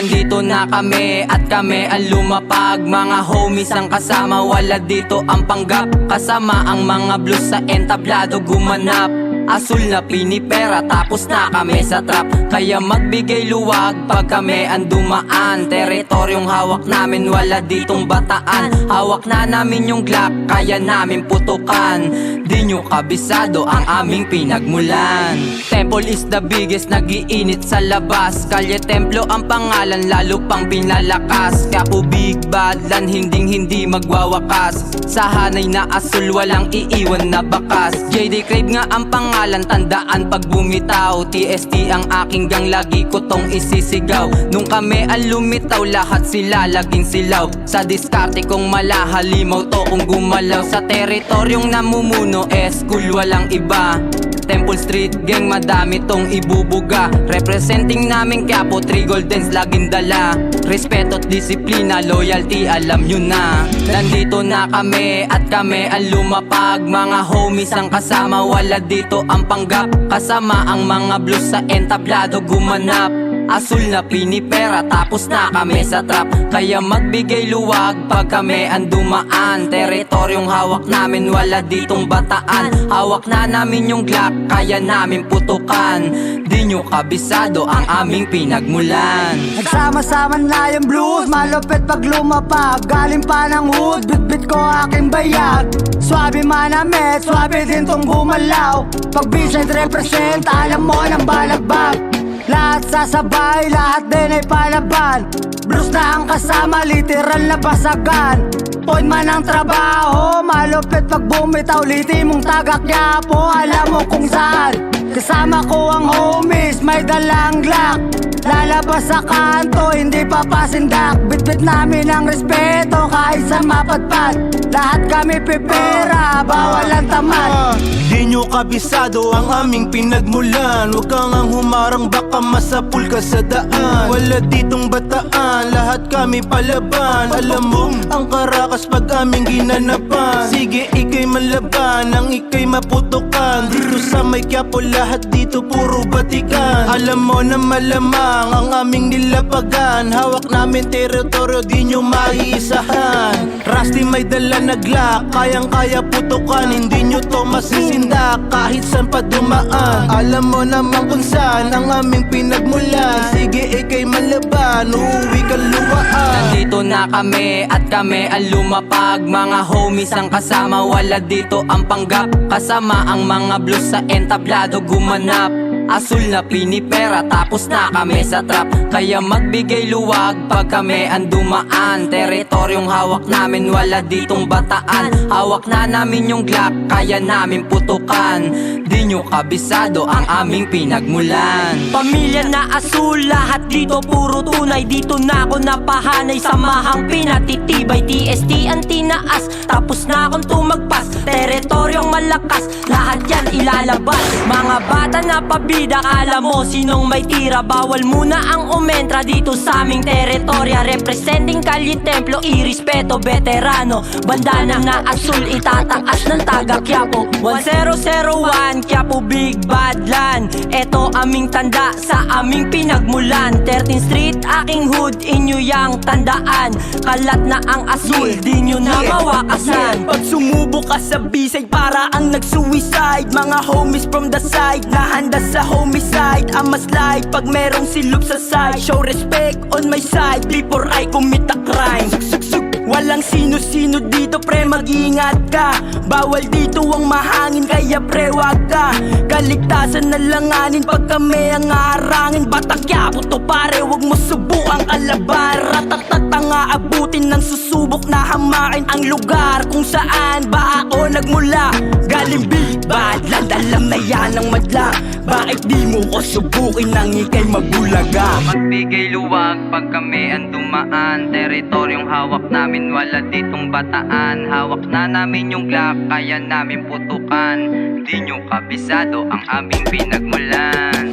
Nandito na kami at kami ang lumapag. Mga homies ang kasama, wala dito ang panggap. Kasama ang mga blues sa entablado gumanap. Asul na pinipera tapos na kami sa trap. Kaya magbigay luwag pag kami ang dumaan. Teritoryong hawak namin, wala ditong bataan. Hawak na namin yung Glock, kaya namin putukan. Di nyo kabisado ang aming pinagmulan. Temple is the biggest, nag-iinit sa labas. Kalye Templo ang pangalan, lalo pang pinalakas. Kaya po big badlan, hindi magwawakas. Sa hanay na asul, walang iiwan na bakas. JD Crave nga ang pangalan, tandaan pag bumitaw. TST ang aking gang, lagi ko tong isisigaw. Nung kami ang lumitaw, lahat sila laging silaw. Sa diskarte kong malahalimaw to kung gumalaw. Sa teritoryong namumuno, school walang iba. Temple Street Gang, madami tong ibubuga. Representing namin Quiapo, 3 Goldens laging dala. Respeto at disiplina, loyalty, alam nyo na. Nandito na kami at kami ang lumapag. Mga homies ang kasama, wala dito ang panggap. Kasama ang mga blues sa entablado gumanap. Asul na pinipera tapos na kami sa trap. Kaya magbigay luwag pag kami ang dumaan. Teritoryong hawak namin, wala ditong bataan. Hawak na namin yung Glock, kaya namin putukan. Di nyo kabisado ang aming pinagmulan. Nagsama-sama na yung blues, malupit pag lumapag. Galing pa ng hood, bit-bit ko aking bayag. Swabe manamit, swabe din tong gumalaw. Pag Vincent represent, alam mo ng balagbag. Lahat sasabay, lahat din ay palaban. Blues na ang kasama, literal na basagan. Point man ang trabaho, malupit pag bumitaw. Liti mong taga Quiapo, alam mo kung saan. Kasama ko ang homies, may dalang Glock. Lalabas sa kanto, hindi papasindak. Bit-bit namin ang respeto kahit sa mapadpad. Lahat kami pipera, bawal ang tamad. Di nyo kabisado ang aming pinagmulan. Huwag kang ang humarang, baka masapul ka sa daan. Wala ditong bataan, lahat kami palaban. Alam mo, ang karakas pag aming ginanapan. Sige, ikay manlaban, ang ikay maputukan. Dito sa may Quiapo, lahat dito puro batikan. Alam mo na malamang ang aming nilapagan. Hawak namin teritoryo, di nyo maiisahan. Rusty may dala na Glock, kayang-kaya putukan. Hindi nyo to masisindak kahit saan pa dumaan. Alam mo naman kung saan ang aming pinagmulan. Sige, ikay manlaban, uuwi ka luwaan. Nandito na kami at kami ang lumapag. Mga homies ang kasama, wala dito ang panggap. Kasama ang mga blues sa entablado gumanap. Asul na pinipera tapos na kami sa trap. Kaya magbigay luwag pag kami ang dumaan. Teritoryong hawak namin, wala ditong bataan. Hawak na namin yung Glock, kaya namin putukan. Di nyo kabisado ang aming pinagmulan. Pamilya na asul, lahat dito puro tunay. Dito na ako napahanay, samahang pinatitibay. TST ang tinaas, tapos na akong tumagpas. Teritoryong malakas, lahat yan ilalabas. Mga bata na pabida, kala mo sinong may tira. Bawal muna ang umentra dito sa aming teritorya. Representing Kalye Templo, irespeto veterano. Bandana na asul, itataas ng taga Quiapo. 1001 Quiapo Big Badlan. Eto aming tanda sa aming pinagmulan. 13th Street aking hood, inyo yang tandaan. Kalat na ang asul, di nyo na mawakasan. Pag sumubo ka sa bisay, para ang nag-suicide. Mga homies from the side, nahanda sa homicide. I'ma slide pag merong silog sa side. Show respect on my side before I commit a crime. Walang sino-sino dito pre, mag-ingat ka. Bawal dito ang mahangin, kaya pre wag ka. Kaligtasan na langanin pag kami ang harangin. Batang Quiapo to pare, wag mo subukang kalaban. Ratatat ang aabutin ng susubok na hamakin. Ang lugar kung saan ba ako nagmula. Galing Big Badlan, alam na yan ang madla. Bakit di mo ko subukin nang ikay magulaga? Magbigay luwag pag kami ang dumaan. Teritoryong hawak namin, wala ditong bataan. Hawak na namin yung Glock, kaya namin putukan. Di nyo kabisado ang aming pinagmulan.